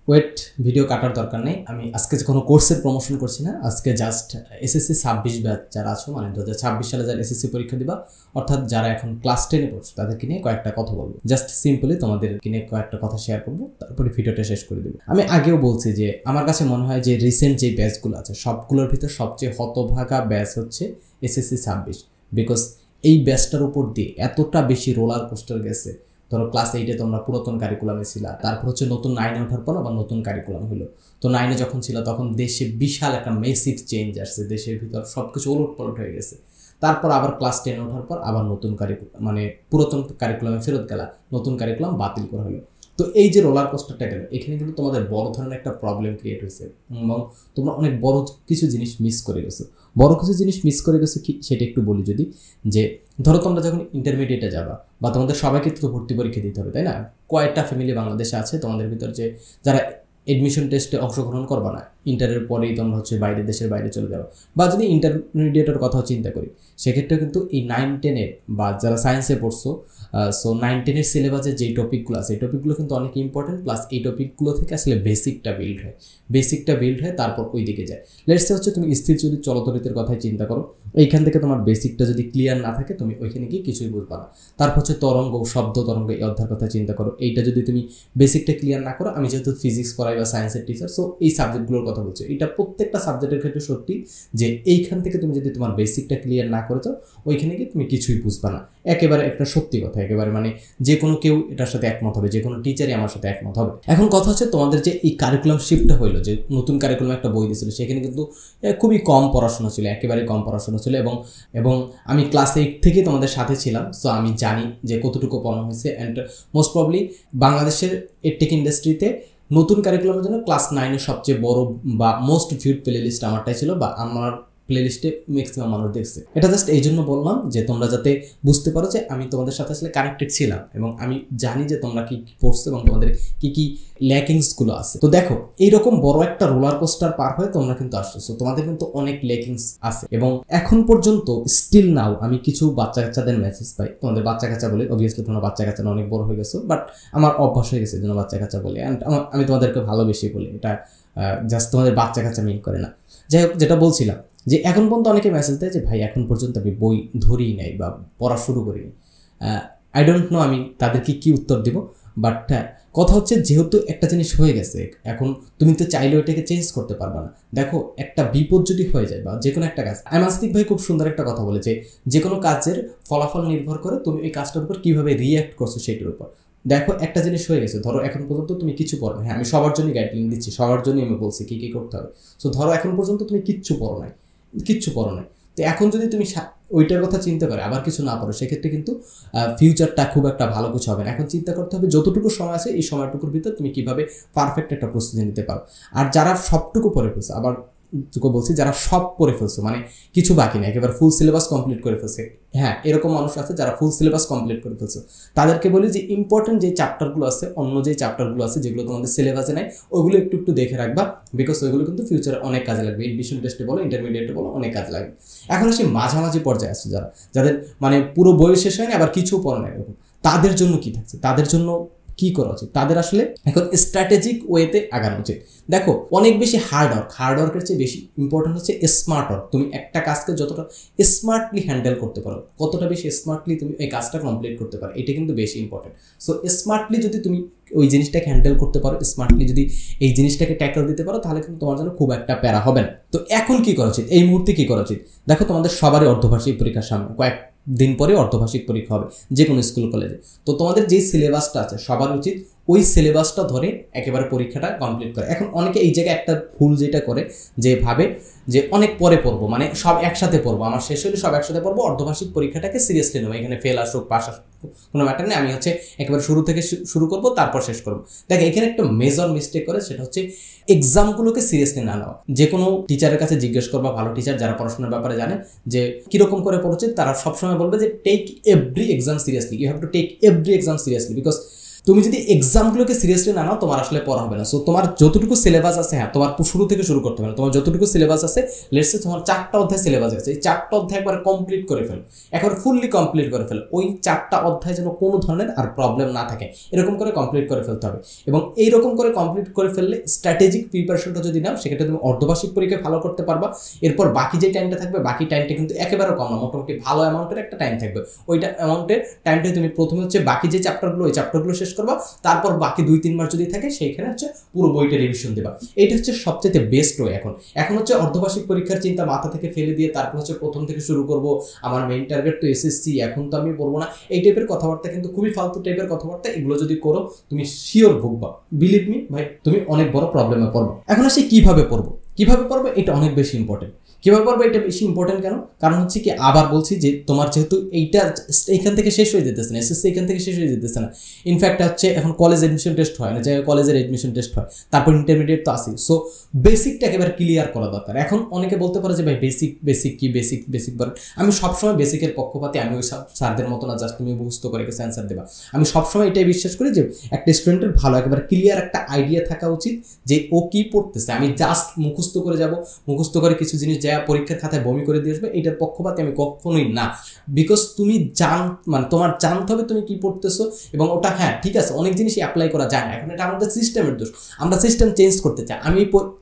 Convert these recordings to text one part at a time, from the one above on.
Wait video কাটার দরকার নেই। আমি আজকে কোনো কোর্সের প্রমোশন করছি না, আজকে জাস্ট এসএসসি 26 ব্যাচ যারা আছো, মানে 2026 সালে যারা এসএসসি পরীক্ষা দিবা, অর্থাৎ যারা এখন ক্লাস 10-এ পড়ছো তাদেরকে নিয়ে কয়েকটা কথা বলবো। জাস্ট সিম্পলি তোমাদেরকে নিয়ে কয়েকটা কথা শেয়ার করবো, তারপরে ভিডিওটা শেষ করে দেবো। আমি আগেও বলছি যে আমার কাছে মনে হয় যে রিসেন্ট যে ব্যাচগুলো আছে সবগুলোর ভিতর সবচেয়ে হতভাগা ব্যাচ হচ্ছে এসএসসি 26, বিকজ এই ব্যাচটার উপর দিয়ে এতটা বেশি রোলার কোস্টার গেছে। ধরো ক্লাস 8-এ তোমরা পুরাতন কারিকুলামে ছিলা, তারপর হচ্ছে নতুন 9-এ ওঠার পর আবার নতুন কারিকুলাম হলো। তো 9-এ যখন ছিল তখন দেশে বিশাল একটা মেসিভ চেঞ্জ আসছে, দেশের ভিতর সব কিছু ওলটপালট হয়ে গেছে। তারপর আবার ক্লাস 10 ওঠার পর আবার নতুন কারিকুলাম, মানে পুরাতন কারিকুলামে ফেরত গেলা, নতুন কারিকুলাম বাতিল করা হলো। তো এই যে রোলার কোস্টারটা গেল, এখানে কিন্তু তোমাদের বড় ধরনের একটা প্রবলেম ক্রিয়েট হয়েছে এবং তোমরা অনেক বড় কিছু জিনিস মিস করে গেছো। বড় কিছু জিনিস মিস করে গেছো কি সেটা একটু বলি। যদি যে ধরো তোমরা যখন ইন্টারমিডিয়েটে যাবা বা তোমাদের সবাইকে তো ভর্তি পরীক্ষা দিতে হবে, তাই না? কয়েকটা ফ্যামিলি বাংলাদেশে আছে তোমাদের ভিতর যে যারা এডমিশন টেস্টে অংশগ্রহণ করবা না, ইন্টারের পরেই তোমরা হচ্ছে বাইরে, দেশের বাইরে চলে যাবো। বা যদি ইন্টারমিডিয়েটের কথা চিন্তা করি, সেক্ষেত্রে কিন্তু এই 9-10 বা যারা সায়েন্সে পড়ছো, সো 9-10 সিলেবাসের যেই টপিকগুলো আছে এই টপিকগুলো কিন্তু অনেক ইম্পর্টেন্ট। প্লাস এই টপিকগুলো থেকে আসলে বেসিকটা বিল্ড হয়, তারপর ওই দিকে যায়। লেটস হচ্ছে তুমি স্থির যদি চলতরিতের কথাই চিন্তা করো, এইখান থেকে তোমার বেসিকটা যদি ক্লিয়ার না থাকে তুমি ওইখানে গিয়ে কিছুই বুঝবা না। তারপর হচ্ছে তরঙ্গ, শব্দ তরঙ্গ, এই অধ্যায়ের কথা চিন্তা করো, এইটা যদি তুমি বেসিকটা ক্লিয়ার না করো, আমি যেহেতু ফিজিক্স পড়াই বা সায়েন্সের টিচার, সো এই সাবজেক্টগুলোর কথা বলছি। এটা প্রত্যেকটা সাবজেক্টের ক্ষেত্রে সত্যি যে এইখান থেকে তুমি যদি তোমার বেসিকটা ক্লিয়ার না করেছো, ওইখানে গিয়ে তুমি কিছুই বুঝবা না। একেবারে একটা সত্যি কথা, একেবারে মানে যে কোনো কেউ এটার সাথে একমত হবে, যে কোনো টিচারই আমার সাথে একমত হবে। এখন কথা হচ্ছে তোমাদের যে এই কারিকুলাম শিফটটা হইলো, যে নতুন কারিকুলাম একটা বই দিয়েছিল, সেখানে কিন্তু খুবই কম পড়াশোনা ছিল, একেবারে কম পড়াশোনা ছিল। এবং আমি ক্লাস 8 থেকে তোমাদের সাথে ছিলাম, সো আমি জানি যে কতটুকু পড়ানো হয়েছে। অ্যান্ড মোস্ট প্রবলি বাংলাদেশের এডটেক ইন্ডাস্ট্রিতে নতুন কারিকুলামের জন্য ক্লাস 9-এর সবচেয়ে বড় বা মোস্ট ভিউড প্লে লিস্ট আমারটাই ছিল, বা আমার প্লে লিস্টে ম্যাক্সিমাম মানুষ দেখছে। এটা জাস্ট এই জন্য বললাম যে তোমরা যাতে বুঝতে পারো যে আমি তোমাদের সাথে আসলে কানেক্টেড ছিলাম এবং আমি জানি যে তোমরা কি পড়ছো এবং তোমাদের কি কি ল্যাকিংসগুলো আছে। তো দেখো, এইরকম বড় একটা রোলার কোস্টার পার হয়ে তোমরা কিন্তু আসছো, তোমাদের কিন্তু অনেক ল্যাকিংস আছে। এবং এখন পর্যন্ত স্টিল নাও আমি কিছু বাচ্চা কাচ্চাদের মেসেজ পাই, তোমাদের বাচ্চা কাচ্চা বলে, অবভিয়াসলি তোমরা বাচ্চা কাচ্চা অনেক বড় হয়ে গেছো, বাট আমার অভ্যাস হয়ে গেছে যেন বাচ্চা কাচ্চা বলে। অ্যান্ড আমি তোমাদেরকে ভালোবেসে বলি, এটা জাস্ট তোমাদের বাচ্চা কাচ্চা মিন করে না। যাই হোক, যেটা বলছিলাম যে এখন পর্যন্ত অনেকে মেসেজ দেয় যে ভাই এখন পর্যন্ত আমি বই ধরিই নাই বা পড়া শুরু করিনি। আই ডোন্ট নো আমি তাদেরকে কি উত্তর দেব, বাট কথা হচ্ছে যেহেতু একটা জিনিস হয়ে গেছে, এখন তুমি তো চাইলে ওইটাকে চেঞ্জ করতে পারবা না। দেখো, একটা বিপদ যদি হয়ে যায় বা যে কোনো একটা কাজ, আইমাস্তিক ভাই খুব সুন্দর একটা কথা বলেছে, যে কোনো কাজের ফলাফল নির্ভর করে তুমি ওই কাজটার উপর কীভাবে রিয়্যাক্ট করছো সেটার উপর। দেখো, একটা জিনিস হয়ে গেছে, ধরো এখন পর্যন্ত তুমি কিছু পড়ো না। হ্যাঁ, আমি সবার জন্যই গাইডলাইন দিচ্ছি, সবার জন্যই আমি বলছি কী কী করতে হবে। সো ধরো এখন পর্যন্ত তুমি কিচ্ছু পড়ো নাই, তো এখন যদি তুমি ওইটার কথা চিন্তা করে আবার কিছু না পারো, সেক্ষেত্রে কিন্তু ফিউচারটা খুব একটা ভালো কিছু হবে না। এখন চিন্তা করতে হবে যতটুকু সময় আছে এই সময়টুকুর ভিতর তুমি কিভাবে পারফেক্ট একটা প্রস্তুতি নিতে পারো। আর যারা সবটুকু পড়ে ফেলছে, আবার তোকে বলছি যারা সব পড়ে ফেলছে, মানে কিছু বাকি নেই, একেবারে ফুল সিলেবাস কমপ্লিট করে ফেলছে, হ্যাঁ এরকম মানুষ আছে যারা ফুল সিলেবাস কমপ্লিট করে ফেলছে, তাদেরকে বলি যে ইম্পর্টেন্ট যে চ্যাপ্টারগুলো আছে, অন্য যে চ্যাপ্টারগুলো আছে যেগুলো তোমাদের সিলেবাসে নেই, ওগুলো একটু একটু দেখে রাখবা, বিকজ ওইগুলো কিন্তু ফিউচারে অনেক কাজে লাগবে। এডমিশন টেস্টে বলো, ইন্টারমিডিয়েটে বলো, অনেক কাজে লাগবে। এখন সেই মাঝামাঝি পর্যায়ে আছে যাদের মানে পুরো বই শেষ হয়নি আবার কিছু পড়ে না, এরকম তাদের জন্য কি থাকছে, তাদের জন্য কি করা উচিত? তাদের আসলে এখন স্ট্র্যাটেজিক ওয়েতে আগানো উচিত। দেখো, অনেক বেশি হার্ডওয়ার্কের চেয়ে বেশি ইম্পর্টেন্ট হচ্ছে স্মার্ট ওয়ার্ক। তুমি একটা কাজকে যতটা স্মার্টলি হ্যান্ডেল করতে পারো, কতটা বেশি স্মার্টলি তুমি এই কাজটা কমপ্লিট করতে পারো, এটা কিন্তু বেশি ইম্পর্টেন্ট। সো স্মার্টলি যদি তুমি ওই জিনিসটাকে হ্যান্ডেল করতে পারো, স্মার্টলি যদি এই জিনিসটাকে ট্যাকল দিতে পারো, তাহলে কিন্তু তোমার জন্য খুব একটা প্যারা হবে না। তো এখন কি করা উচিত, এই মুহূর্তে কি করা উচিত? দেখো, তোমাদের সবারই অর্ধবার্ষিক পরীক্ষার সামনে, কয়েকদিন পরে অর্ধবার্ষিক পরীক্ষা হবে যে কোনো স্কুল কলেজে। তো তোমাদের যেই সিলেবাসটা আছে সবার উচিত ওই সিলেবাসটা ধরে একেবারে পরীক্ষাটা কমপ্লিট করে। এখন অনেকে এই জায়গায় একটা ভুল যেটা করে, যে ভাবে যে অনেক পরে পড়বো, মানে সব একসাথে পড়বো, আমার শেষ হলে সব একসাথে পড়বো, অর্ধবার্ষিক পরীক্ষাটাকে সিরিয়াসলি নেবো, এখানে ফেল আসুক পাস আসুক কোনো ম্যাটার নেই, আমি হচ্ছে একেবারে শুরু থেকে শুরু করবো তারপর শেষ করবো। দেখ, এখানে একটা মেজর মিস্টেক করে, সেটা হচ্ছে এক্সামগুলোকে সিরিয়াসলি না নেওয়া। যে কোনো টিচারের কাছে জিজ্ঞেস করবা, ভালো টিচার যারা পড়াশোনার ব্যাপারে জানে যে কীরকম করে পড়ছে, তারা সবসময় বলবে যে take every exam seriously, you have to take every exam seriously, because তুমি যদি এক্সামগুলোকে সিরিয়াসলি না নাও তোমার আসলে পড়া হবে না। সো তোমার যতটুকু সিলেবাস আছে, হ্যাঁ তোমার শুরু থেকে শুরু করতে হবে না, তোমার যতটুকু সিলেবাস আছে, লেটস সে তোমার 4টা অধ্যায় সিলেবাস আছে, এই 4টা অধ্যায় একবার কমপ্লিট করে ফেল, একবার ফুললি কমপ্লিট করে ফেল। ওই 4টা অধ্যায় যেন কোনো ধরনের আর প্রবলেম না থাকে, এরকম করে কমপ্লিট করে ফেলতে হবে। এবং এইরকম করে কমপ্লিট করে ফেললে স্ট্র্যাটেজিক প্রিপারেশনটা যদি নাও, সেক্ষেত্রে তুমি অর্ধবার্ষিক পরীক্ষা ভালো করতে পারবা। এরপর বাকি যে টাইমটা থাকবে, বাকি টাইমটা কিন্তু একেবারে কম না, মোটামুটি ভালো অ্যামাউন্টের একটা টাইম থাকবে। ওইটা অ্যামাউন্টের টাইমটা তুমি প্রথমে হচ্ছে বাকি যে চ্যাপ্টারগুলো, ওই চ্যাপ্টারগুলো শেষ করবা, তারপর বাকি 2-3 মাস যদি থাকে সেইখানে হচ্ছে পুরো বইটা রিভিশন দেবা। এইটা হচ্ছে সবচেয়ে বেস্ট ওয়ে। এখন হচ্ছে অর্ধবার্ষিক পরীক্ষার চিন্তা মাথা থেকে ফেলে দিয়ে তারপর হচ্ছে প্রথম থেকে শুরু করব, আমার মেইন টার্গেট তো এসএসসি, এখন তো আমি পড়বো না, এই টাইপের কথাবার্তা কিন্তু খুবই ফালতু টাইপের কথাবার্তা। এগুলো যদি করো তুমি শিওর ভুগবা, বিলিভ মি ভাই, তুমি অনেক বড় প্রবলেমে পড়বো। এখন আসি কিভাবে পড়বো, এটা অনেক বেশি ইম্পর্টেন্ট। কিভাবে পড়বো এটা বেশি ইম্পর্টেন্ট কেন? কারণ হচ্ছে কি, আবার বলছি যে তোমার যেহেতু এইটা এইখান থেকে শেষ হয়ে যেতেছে না, এসএসসি এখান থেকে শেষ হয়ে যেতেছে না, ইনফ্যাক্ট হচ্ছে এখন কলেজ এডমিশন টেস্ট হয় না, জায়গায় কলেজের এডমিশন টেস্ট হয়, তারপর ইন্টারমিডিয়েট তো আসি। সো বেসিকটা একেবারে ক্লিয়ার করা দরকার। এখন অনেকে বলতে পারে যে ভাই বেসিক কি, বেসিক বলেন। আমি সবসময় বেসিকের পক্ষপাতী, আমি ওই স্যারদের মতো না জাস্ট তুমি মুখস্থ করে গেছে অ্যান্সার দেবা। আমি সবসময় এটাই বিশ্বাস করি যে একটা স্টুডেন্টের ভালো একেবারে ক্লিয়ার একটা আইডিয়া থাকা উচিত যে ও কি পড়তেছে। আমি জাস্ট মুখস্থ করে যাব, মুখস্থ করে কিছু জিনিস যা পরীক্ষার খাতায় বমি করে দিয়ে আসবে, এটার পক্ষপাতে আমি কখনোই না। বিকজ তুমি তোমার জানতে হবে তুমি কি পড়তেছো, এবং ওটা হ্যাঁ ঠিক আছে অনেক জিনিসই অ্যাপ্লাই করা যায় না, এখন এটা আমাদের সিস্টেমের দোষ, আমরা সিস্টেম চেঞ্জ করতে চাই।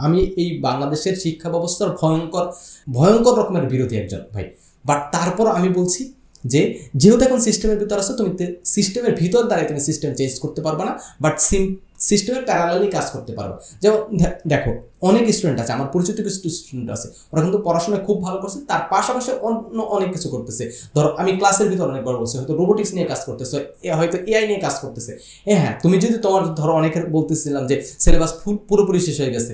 আমি এই বাংলাদেশের শিক্ষা ব্যবস্থার ভয়ঙ্কর রকমের বিরোধী একজন ভাই, বাট তারপর আমি বলছি যে যেহেতু এখন সিস্টেমের ভিতর আছে, তুমি সিস্টেমের ভিতর দ্বারাই তুমি সিস্টেম চেঞ্জ করতে পারবে না, বাট সিস্টেমের প্যারালালি কাজ করতে পারবে। যেমন দেখো অনেক স্টুডেন্ট আছে, আমার পরিচিত কিছু স্টুডেন্ট আছে, ওরা কিন্তু পড়াশোনায় খুব ভালো করছে, তার পাশাপাশি অন্য অনেক কিছু করতেছে। ধরো আমি ক্লাসের ভিতর অনেকবার বলছি, হয়তো রোবোটিক্স নিয়ে কাজ করতেছে, হয়তো এআই নিয়ে কাজ করতেছে। হ্যাঁ তুমি যদি তোমার ধরো অনেকের বলতেছিলাম যে সিলেবাস পুরোপুরি শেষ হয়ে গেছে,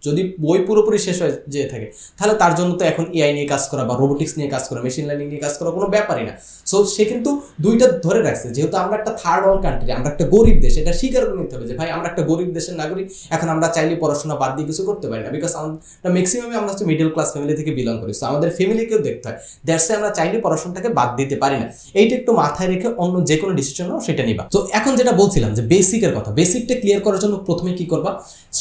যদি বই পুরোপুরি শেষ হয়ে যেয়ে থাকে, তাহলে তার জন্য তো এখন এআই নিয়ে কাজ করা বা রোবোটিক্স নিয়ে কাজ করা, মেশিন লার্নিং নিয়ে কাজ করা কোনো ব্যাপারই না। সো সে কিন্তু দুইটা ধরে রাখছে, যেহেতু আমরা একটা থার্ড ওয়ার্ল্ড কান্ট্রি, আমরা একটা গরিব দেশ, এটা স্বীকার করে নিতে হবে যে ভাই আমরা একটা গরিব দেশের নাগরিক। এখন আমরা চাইলে পড়াশোনা বাদ দিয়ে কিছু করতে পারি না, বিকজ ম্যাক্সিমামে আমরা হচ্ছে মিডল ক্লাস ফ্যামিলি থেকে বিলং করি। সো আমাদের ফ্যামিলিকেও দেখতে হয়, দ্যাটস আমরা চাইলে পড়াশোনাটাকে বাদ দিতে পারি না। এইটা একটু মাথায় রেখে অন্য যে কোনো ডিসিশন নাও সেটা নিবা। তো এখন যেটা বলছিলাম যে বেসিকের কথা, বেসিকটা ক্লিয়ার করার জন্য প্রথমে কি করবা,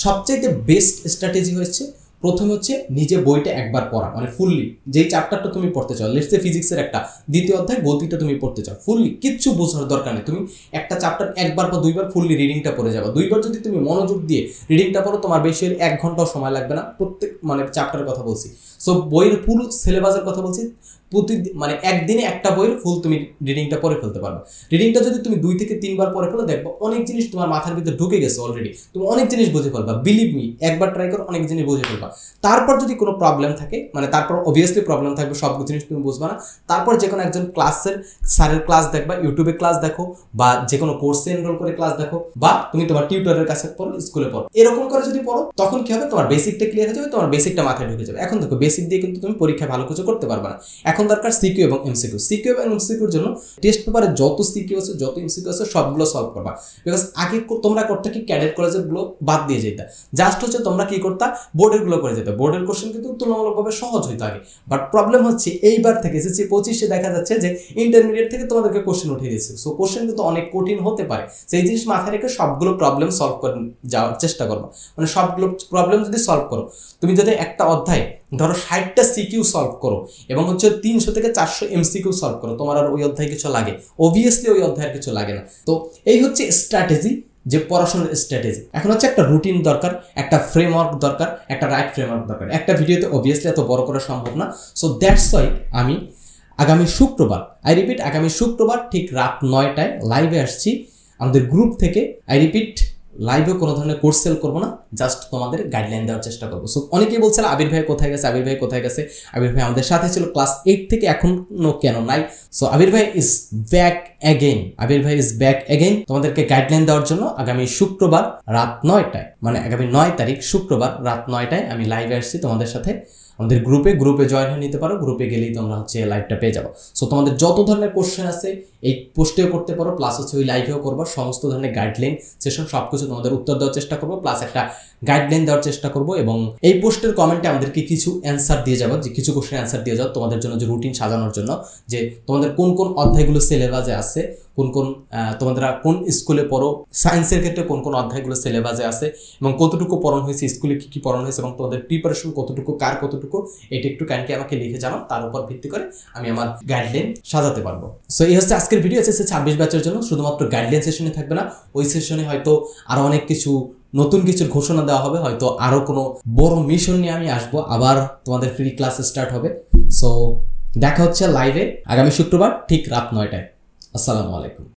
সবচাইতে বেস্ট স্ট্র্যাটেজি হচ্ছে প্রথমে হচ্ছে নিজে বইটা একবার পড়া, মানে ফুললি যেই চ্যাপ্টারটা তুমি পড়তে চাও, লেটস সে ফিজিক্সের একটা দ্বিতীয় অধ্যায় গতিটা তুমি পড়তে চাও, ফুললি কিচ্ছু বোঝার দরকার নেই, তুমি একটা চ্যাপ্টার একবার বা দুইবার ফুললি রিডিংটা পড়ে যাবে। দুইবার যদি তুমি মনোযোগ দিয়ে রিডিংটা পড়ো, তোমার বেশি 1 ঘন্টাও সময় লাগবে না, প্রত্যেক মানে চ্যাপ্টারের কথা বলছি। সো বইয়ের পুরো সিলেবাসের কথা বলছি, মানে একদিনে একটা বইয়ের ফুল তুমি রিডিংটা পড়ে ফেলতে পারবে। রিডিংটা যদি তুমি 2 থেকে 3 বার পড়ে ফেলো, দেখবো অনেক জিনিস তোমার মাথার ভিতরে ঢুকে গেছে অলরেডি, তুমি অনেক জিনিস বুঝে ফেলবা, বিলিভ মি, একবার ট্রাই করো অনেক জিনিস বুঝে ফেলবা। তারপর যদি কোনো প্রবলেম থাকে, মানে তারপর অবভিয়াসলি প্রবলেম থাকবে, সব জিনিস তুমি বুঝবা না, তারপর যে কোনো একজন স্যারের ক্লাস দেখবা, ইউটিউবে ক্লাস দেখো, বা যে কোনো কোর্সে এনরোল করে ক্লাস দেখো, বা তুমি তোমার টিউটরের কাছে পড়ো, স্কুলে পড়ো। এরকম করে যদি পড়ো, তখন কি হবে, তোমার বেসিকটা ক্লিয়ার হয়ে যাবে, তোমার বেসিকটা মাথায় ঢুকে যাবে। এখন দেখো বেসিক দিয়ে কিন্তু তুমি পরীক্ষায় ভালো কিছু করতে পারবে না। এখন দরকার সিকিউ এবং এমসিকিউ। সিকিউ এবং এমসিকিউর জন্য টেস্ট পেপারে যত সিকিউ আছে, যত এমসিকিউ আছে, সবগুলো সলভ করবা। বিকজ আগে তোমরা করতে কি ক্যাডেট কলেজের গুলো বাদ দিয়ে যেতে, জাস্ট হচ্ছে তোমরা কি করতা, বোর্ডের গুলো করে যেতে। বোর্ডের কোশ্চেন কিন্তু তুলনামূলকভাবে সহজ হইতো আগে, বাট প্রবলেম হচ্ছে এইবার থেকে এসএসসি 25-এ দেখা যাচ্ছে যে ইন্টারমিডিয়েট থেকে তোমাদেরকে কোশ্চেন উঠিয়ে দিচ্ছে। সো কোশ্চেন কিন্তু অনেক কঠিন হতে পারে, সেই জিনিস মাথায় রেখে সবগুলো প্রবলেম সলভ করে যাওয়ার চেষ্টা করবা। মানে সবগুলো প্রবলেম যদি সলভ করো, তুমি যদি একটা অধ্যায় ধরো 60টা সিকিউ সলভ করো এবং হচ্ছে 300 থেকে 400 এমসিকিউ সলভ করো, তোমার আর ওই অধ্যায় কিছু লাগে? অবভিয়াসলি ওই অধ্যায়ের কিছু লাগে না। তো এই হচ্ছে স্ট্র্যাটেজি, যে পড়াশোনার স্ট্র্যাটেজি। এখন হচ্ছে একটা রুটিন দরকার, একটা ফ্রেমওয়ার্ক দরকার, একটা রাইট ফ্রেমওয়ার্ক দরকার। একটা ভিডিওতে অবভিয়াসলি এত বড় করা সম্ভব না। সো দ্যাটস ওয়াই আমি আগামী শুক্রবার, আগামী শুক্রবার ঠিক রাত 9টায় লাইভে আসছি আমাদের গ্রুপ থেকে। লাইভে কোনো ধরনের কোর্স সেল করবো না, জাস্ট তোমাদের গাইডলাইন দেওয়ার চেষ্টা করবো। সো অনেকেই বলছিল আবির ভাই কোথায় গেছে, আবির ভাই কোথায় গেছে। আবির ভাই আমাদের সাথে ছিল ক্লাস 8 থেকে, এখনো কেন নাই? সো আবির ভাই ইজ ব্যাক অ্যাগেইন, তোমাদেরকে গাইডলাইন দেওয়ার জন্য আগামী শুক্রবার রাত 9টায়, মানে আগামী 9 তারিখ শুক্রবার রাত 9টায় আমি লাইভে আসছি তোমাদের সাথে। আমাদের গ্রুপে জয়েন হয়ে নিতে পারো, গ্রুপে গেলেই তোমরা হচ্ছে লাইভটা পেয়ে যাবো। সো তোমাদের যত ধরনের কোশ্চেন আছে এই পোস্টেও করতে পারো, প্লাস হচ্ছে ওই লাইভেও করবা। সমস্ত ধরনের গাইডলাইন সেসব সবকিছু অবশ্যই তোমাদের উত্তর দেওয়ার চেষ্টা করব, প্লাস একটা গাইডলাইন দেওয়ার চেষ্টা করব। এবং এই পোস্টের কমেন্টে আমাদেরকে কিছু অ্যান্সার দিয়ে যাবো, যে কিছু কোশ্চেন অ্যান্সার দিয়ে যাও তোমাদের জন্য, যে রুটিন সাজানোর জন্য, যে তোমাদের কোন কোন অধ্যায়গুলো সিলেবাসে আছে, কোন কোন তোমরা কোন স্কুলে পড়ো, সায়েন্সের ক্ষেত্রে কোন কোন অধ্যায়গুলো সিলেবাসে আছে, এবং কতটুকু পড়ানো হয়েছে, স্কুলে কী কী পড়ানো হয়েছে, এবং তোমাদের প্রিপারেশন কতটুকু, কার কতটুকু, এটা একটু কাইন্ডলি আমাকে লিখে জানাও। তার উপর ভিত্তি করে আমি আমার গাইডলাইন সাজাতে পারবো। সো এই হচ্ছে আজকের ভিডিও এসএসসি 26 ব্যাচের জন্য। শুধুমাত্র গাইডলাইন সেশনে থাকবে না, ওই সেশনে হয়তো আরও অনেক কিছু নতুন কিছুর ঘোষণা দেওয়া হবে, হয়তো আরও কোনো বড় মিশন নিয়ে আমি আসবো, আবার তোমাদের ফ্রি ক্লাস স্টার্ট হবে। সো দেখা হচ্ছে লাইভে আগামী শুক্রবার ঠিক রাত 9টায়। আসসালামু আলাইকুম।